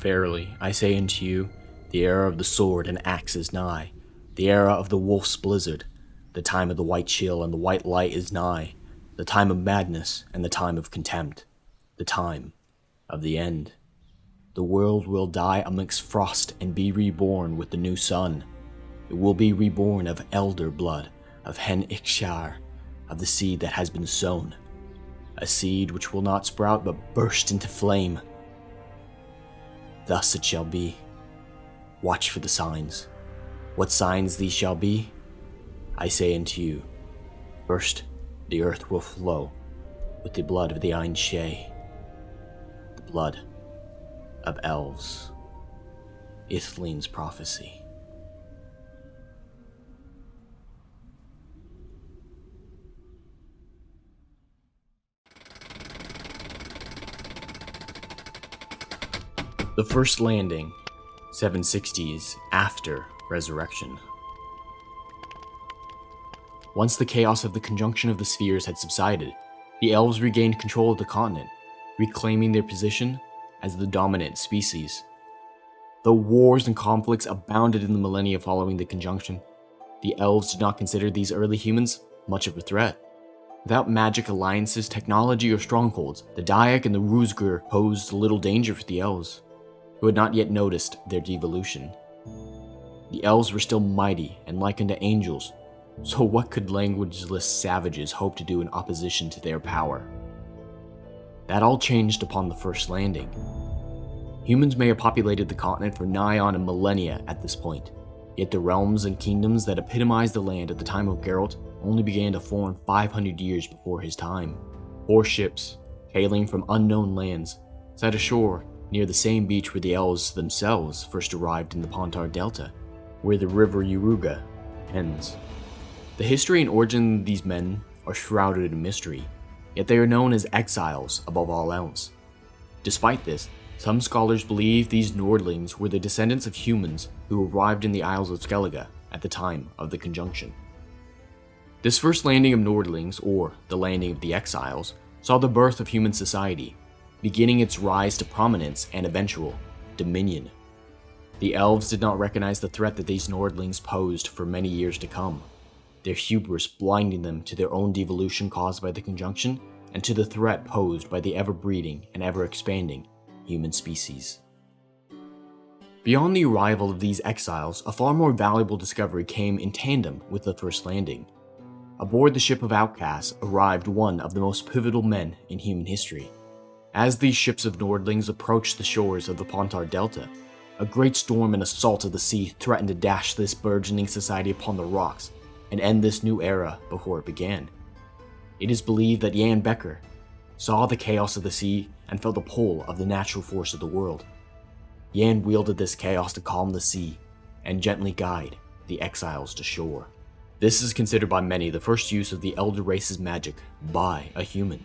Verily, I say unto you, the era of the sword and axe is nigh, the era of the wolf's blizzard, the time of the white chill and the white light is nigh, the time of madness and the time of contempt, the time of the end. The world will die amongst frost and be reborn with the new sun. It will be reborn of elder blood, of hen Ikshar, of the seed that has been sown, a seed which will not sprout but burst into flame. Thus it shall be. Watch for the signs. What signs these shall be? I say unto you, first, the earth will flow with the blood of the Ain Shea, the blood of elves. Ithlinne's prophecy. The first landing, 760s after resurrection. Once the chaos of the conjunction of the spheres had subsided, the elves regained control of the continent, reclaiming their position as the dominant species. Though wars and conflicts abounded in the millennia following the conjunction, the elves did not consider these early humans much of a threat. Without magic alliances, technology, or strongholds, the Dayak and the Ruzgur posed little danger for the elves, who had not yet noticed their devolution. The elves were still mighty and like unto angels, so what could languageless savages hope to do in opposition to their power? That all changed upon the first landing. Humans may have populated the continent for nigh on a millennia at this point, yet the realms and kingdoms that epitomized the land at the time of Geralt only began to form 500 years before his time. 4 ships, hailing from unknown lands, sat ashore near the same beach where the elves themselves first arrived in the Pontar Delta, where the river Uruga ends. The history and origin of these men are shrouded in mystery, yet they are known as exiles above all else. Despite this, some scholars believe these Nordlings were the descendants of humans who arrived in the Isles of Skellige at the time of the conjunction. This first landing of Nordlings, or the landing of the exiles, saw the birth of human society, beginning its rise to prominence and eventual dominion. The elves did not recognize the threat that these Nordlings posed for many years to come, their hubris blinding them to their own devolution caused by the conjunction and to the threat posed by the ever-breeding and ever-expanding human species. Beyond the arrival of these exiles, a far more valuable discovery came in tandem with the first landing. Aboard the ship of outcasts arrived one of the most pivotal men in human history. As these ships of Nordlings approached the shores of the Pontar Delta, a great storm and assault of the sea threatened to dash this burgeoning society upon the rocks and end this new era before it began. It is believed that Jan Becker saw the chaos of the sea and felt the pull of the natural force of the world. Jan wielded this chaos to calm the sea and gently guide the exiles to shore. This is considered by many the first use of the Elder Race's magic by a human.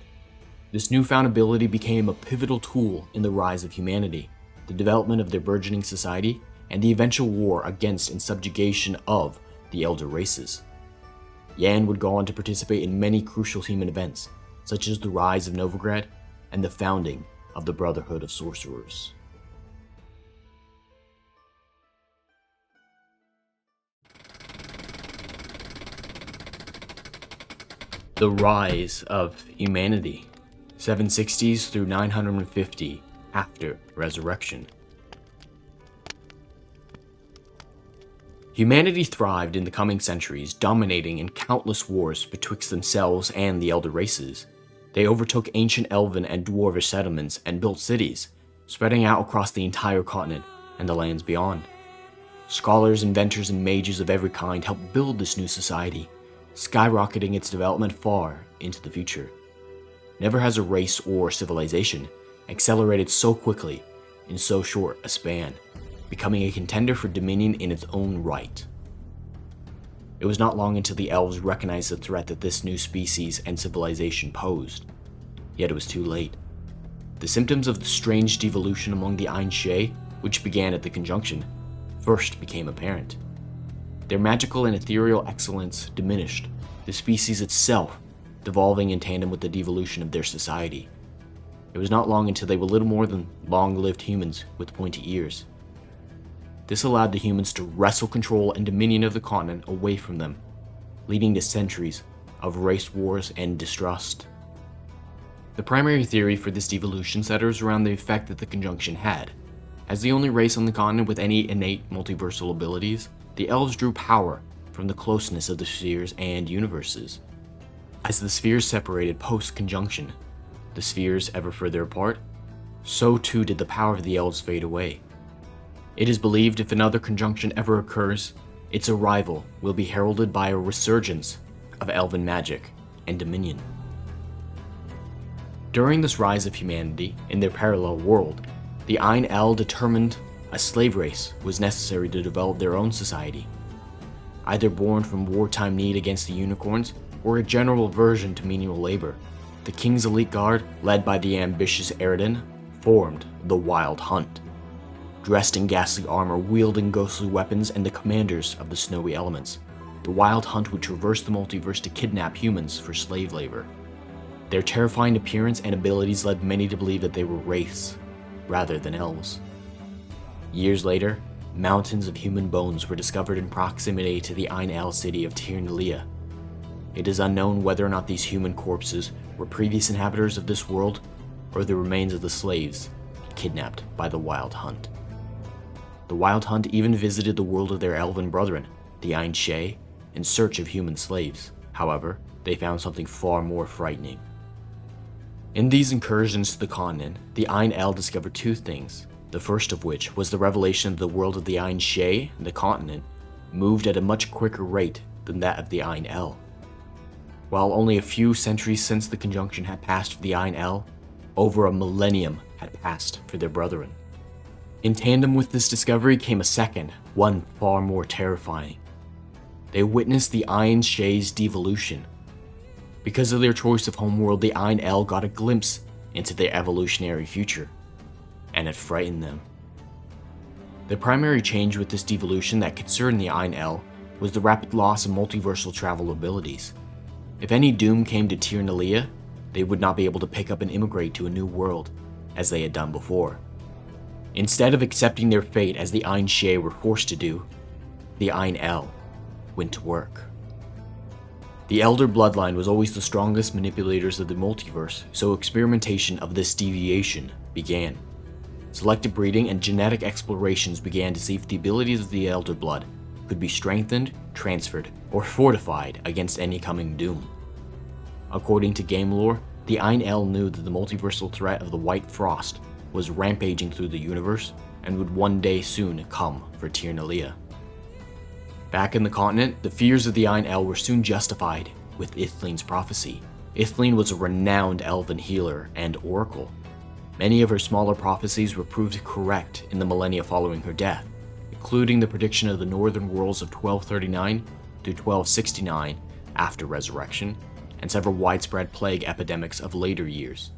This newfound ability became a pivotal tool in the rise of humanity, the development of their burgeoning society, and the eventual war against and subjugation of the Elder Races. Jan would go on to participate in many crucial human events, such as the rise of Novigrad and the founding of the Brotherhood of Sorcerers. The rise of humanity, 760s through 950 after resurrection. Humanity thrived in the coming centuries, dominating in countless wars betwixt themselves and the Elder Races. They overtook ancient elven and dwarvish settlements and built cities, spreading out across the entire continent and the lands beyond. Scholars, inventors, and mages of every kind helped build this new society, skyrocketing its development far into the future. Never has a race or civilization accelerated so quickly in so short a span, becoming a contender for dominion in its own right. It was not long until the elves recognized the threat that this new species and civilization posed. Yet it was too late. The symptoms of the strange devolution among the Ain Shea, which began at the conjunction, first became apparent. Their magical and ethereal excellence diminished, the species itself devolving in tandem with the devolution of their society. It was not long until they were little more than long-lived humans with pointy ears. This allowed the humans to wrestle control and dominion of the continent away from them, leading to centuries of race wars and distrust. The primary theory for this devolution centers around the effect that the conjunction had. As the only race on the continent with any innate multiversal abilities, the elves drew power from the closeness of the spheres and universes. As the spheres separated post-conjunction, the spheres ever further apart, so too did the power of the elves fade away. It is believed if another conjunction ever occurs, its arrival will be heralded by a resurgence of elven magic and dominion. During this rise of humanity in their parallel world, the Eitr determined a slave race was necessary to develop their own society. Either born from wartime need against the unicorns, or a general aversion to menial labor, the king's elite guard, led by the ambitious Arien, formed the Wild Hunt. Dressed in ghastly armor, wielding ghostly weapons, and the commanders of the snowy elements, the Wild Hunt would traverse the multiverse to kidnap humans for slave labor. Their terrifying appearance and abilities led many to believe that they were wraiths, rather than elves. Years later, mountains of human bones were discovered in proximity to the Eitr city of Ithlinne. It is unknown whether or not these human corpses were previous inhabitants of this world, or the remains of the slaves kidnapped by the Wild Hunt. The Wild Hunt even visited the world of their elven brethren, the Eitr, in search of human slaves. However, they found something far more frightening. In these incursions to the continent, the Eitr discovered two things, the first of which was the revelation that the world of the Eitr, the continent, moved at a much quicker rate than that of the Eitr. While only a few centuries since the conjunction had passed for the Eitr, over a millennium had passed for their brethren. In tandem with this discovery came a second, one far more terrifying. They witnessed the Eitr devolution. Because of their choice of homeworld, the Eitr got a glimpse into their evolutionary future, and it frightened them. The primary change with this devolution that concerned the Eitr was the rapid loss of multiversal travel abilities. If any doom came to Ithlinne, they would not be able to pick up and immigrate to a new world, as they had done before. Instead of accepting their fate as the Eitr were forced to do, the Eitr went to work. The Elder bloodline was always the strongest manipulators of the multiverse, so experimentation of this deviation began. Selective breeding and genetic explorations began to see if the abilities of the Elder blood could be strengthened, transferred, or fortified against any coming doom. According to game lore, the Eitr knew that the multiversal threat of the White Frost was rampaging through the universe and would one day soon come for Ithlinne. Back in the continent, the fears of the Eitr were soon justified with Ithlinne's prophecy. Ithlinne was a renowned elven healer and oracle. Many of her smaller prophecies were proved correct in the millennia following her death, including the prediction of the northern worlds of 1239 to 1269 after resurrection, and several widespread plague epidemics of later years.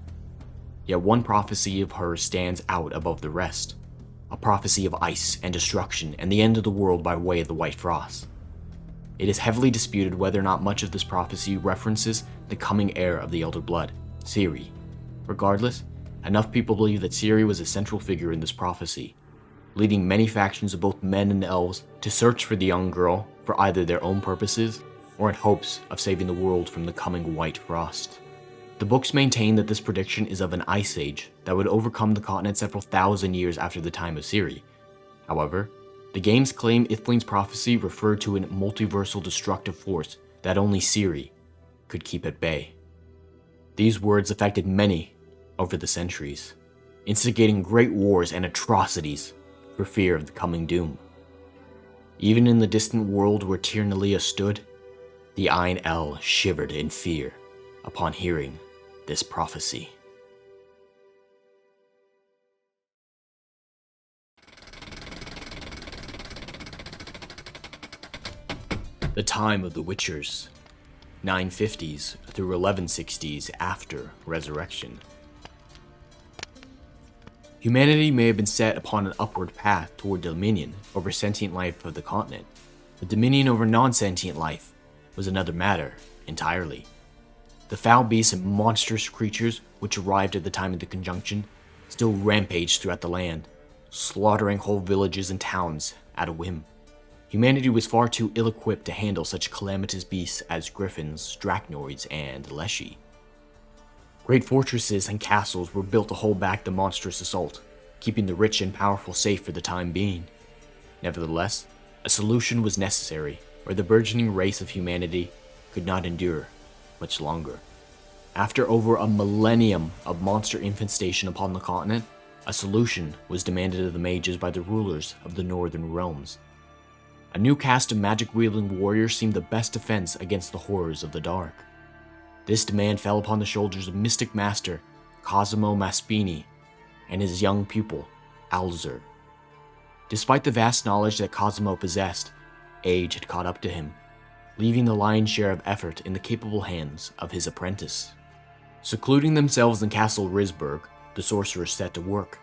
Yet one prophecy of hers stands out above the rest, a prophecy of ice and destruction and the end of the world by way of the White Frost. It is heavily disputed whether or not much of this prophecy references the coming heir of the Elder Blood, Ciri. Regardless, enough people believe that Ciri was a central figure in this prophecy, leading many factions of both men and elves to search for the young girl for either their own purposes or in hopes of saving the world from the coming White Frost. The books maintain that this prediction is of an ice age that would overcome the continent several thousand years after the time of Ciri. However, the games claim Ithlinne's prophecy referred to a multiversal destructive force that only Ciri could keep at bay. These words affected many over the centuries, instigating great wars and atrocities for fear of the coming doom. Even in the distant world where Ithlinne stood, the Eitr shivered in fear upon hearing this prophecy. The time of the Witchers, 950s through 1160s after resurrection. Humanity may have been set upon an upward path toward dominion over sentient life of the continent, but dominion over non-sentient life was another matter entirely. The foul beasts and monstrous creatures which arrived at the time of the conjunction still rampaged throughout the land, slaughtering whole villages and towns at a whim. Humanity was far too ill-equipped to handle such calamitous beasts as griffins, drachnoids, and leshy. Great fortresses and castles were built to hold back the monstrous assault, keeping the rich and powerful safe for the time being. Nevertheless, a solution was necessary, or the burgeoning race of humanity could not endure much longer. After over a millennium of monster infestation upon the continent, a solution was demanded of the mages by the rulers of the northern realms. A new caste of magic-wielding warriors seemed the best defense against the horrors of the dark. This demand fell upon the shoulders of mystic master Cosimo Maspini and his young pupil, Alzur. Despite the vast knowledge that Cosimo possessed, age had caught up to him, leaving the lion's share of effort in the capable hands of his apprentice. Secluding themselves in Castle Risberg, the sorcerers set to work,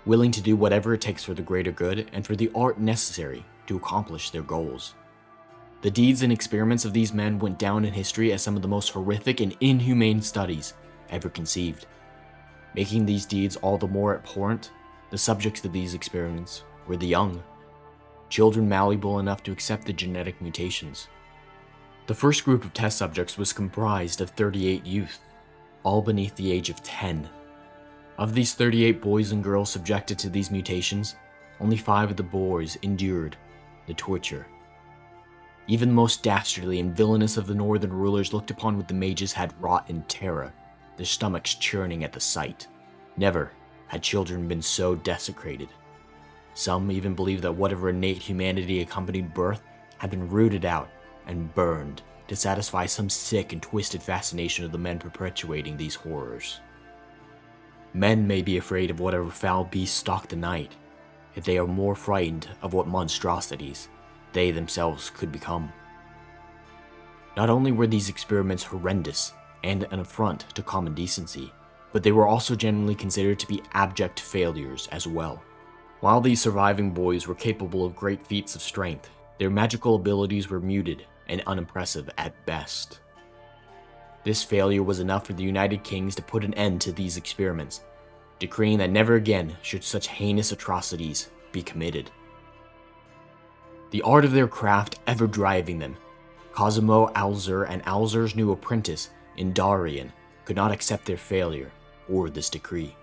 willing to do whatever it takes for the greater good and for the art necessary to accomplish their goals. The deeds and experiments of these men went down in history as some of the most horrific and inhumane studies ever conceived. Making these deeds all the more abhorrent, the subjects of these experiments were the young, children malleable enough to accept the genetic mutations. The first group of test subjects was comprised of 38 youth, all beneath the age of 10. Of these 38 boys and girls subjected to these mutations, only 5 of the boys endured the torture. Even the most dastardly and villainous of the northern rulers looked upon what the mages had wrought in terror, their stomachs churning at the sight. Never had children been so desecrated. Some even believed that whatever innate humanity accompanied birth had been rooted out and burned to satisfy some sick and twisted fascination of the men perpetuating these horrors. Men may be afraid of whatever foul beast stalk the night, yet they are more frightened of what monstrosities they themselves could become. Not only were these experiments horrendous and an affront to common decency, but they were also generally considered to be abject failures as well. While these surviving boys were capable of great feats of strength, their magical abilities were muted and unimpressive at best. This failure was enough for the United Kings to put an end to these experiments, decreeing that never again should such heinous atrocities be committed. The art of their craft ever driving them, Cosimo Alzur and Alzur's new apprentice, Arien, could not accept their failure or this decree.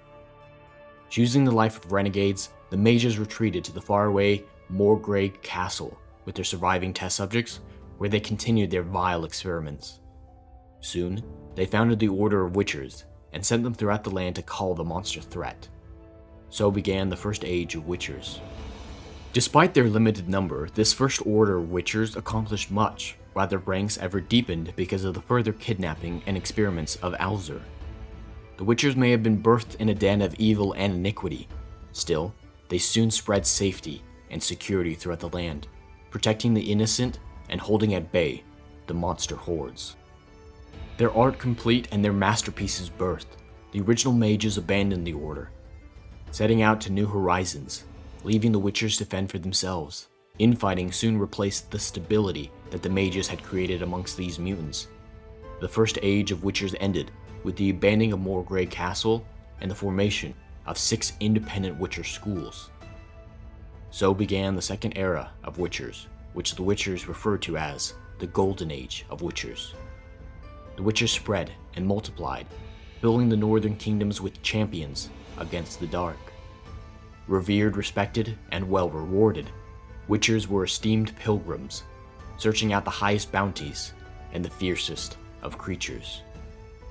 Choosing the life of renegades, the mages retreated to the faraway Morgrave Castle with their surviving test subjects, where they continued their vile experiments. Soon, they founded the Order of Witchers and sent them throughout the land to cull the monster threat. So began the first age of Witchers. Despite their limited number, this first order of Witchers accomplished much, while their ranks ever deepened because of the further kidnapping and experiments of Alzur. The Witchers may have been birthed in a den of evil and iniquity. Still, they soon spread safety and security throughout the land, protecting the innocent and holding at bay the monster hordes. Their art complete and their masterpieces birthed, the original mages abandoned the order, setting out to new horizons, leaving the Witchers to fend for themselves. Infighting soon replaced the stability that the mages had created amongst these mutants. The first age of Witchers ended with the abandoning of Morgrave Castle and the formation of 6 independent Witcher schools. So began the second era of Witchers, which the Witchers referred to as the Golden Age of Witchers. The Witchers spread and multiplied, filling the northern kingdoms with champions against the dark. Revered, respected, and well rewarded, Witchers were esteemed pilgrims, searching out the highest bounties and the fiercest of creatures.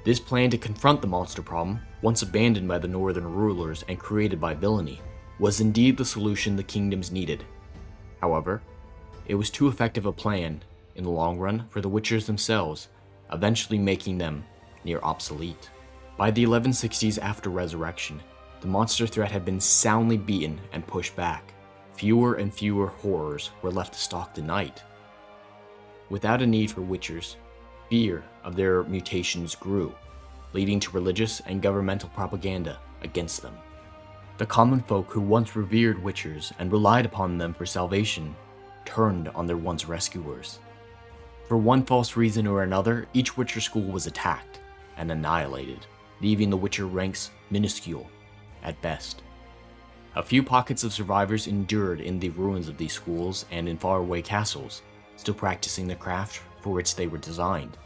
This plan to confront the monster problem, once abandoned by the northern rulers and created by villainy, was indeed the solution the kingdoms needed. However, it was too effective a plan, in the long run, for the Witchers themselves, eventually making them near obsolete. By the 1160s after Resurrection, the monster threat had been soundly beaten and pushed back. Fewer and fewer horrors were left to stalk the night. Without a need for Witchers, fear of their mutations grew, leading to religious and governmental propaganda against them. The common folk who once revered Witchers and relied upon them for salvation turned on their once rescuers. For one false reason or another, each Witcher school was attacked and annihilated, leaving the Witcher ranks minuscule at best. A few pockets of survivors endured in the ruins of these schools and in faraway castles, still practicing the craft for which they were designed,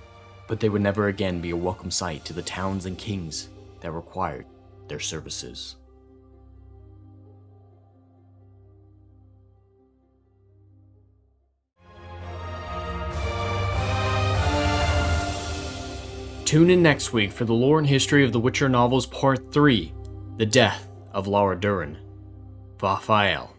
but they would never again be a welcome sight to the towns and kings that required their services. Tune in next week for the lore and history of the Witcher novels Part 3, The Death of Lara Durin. Raphael.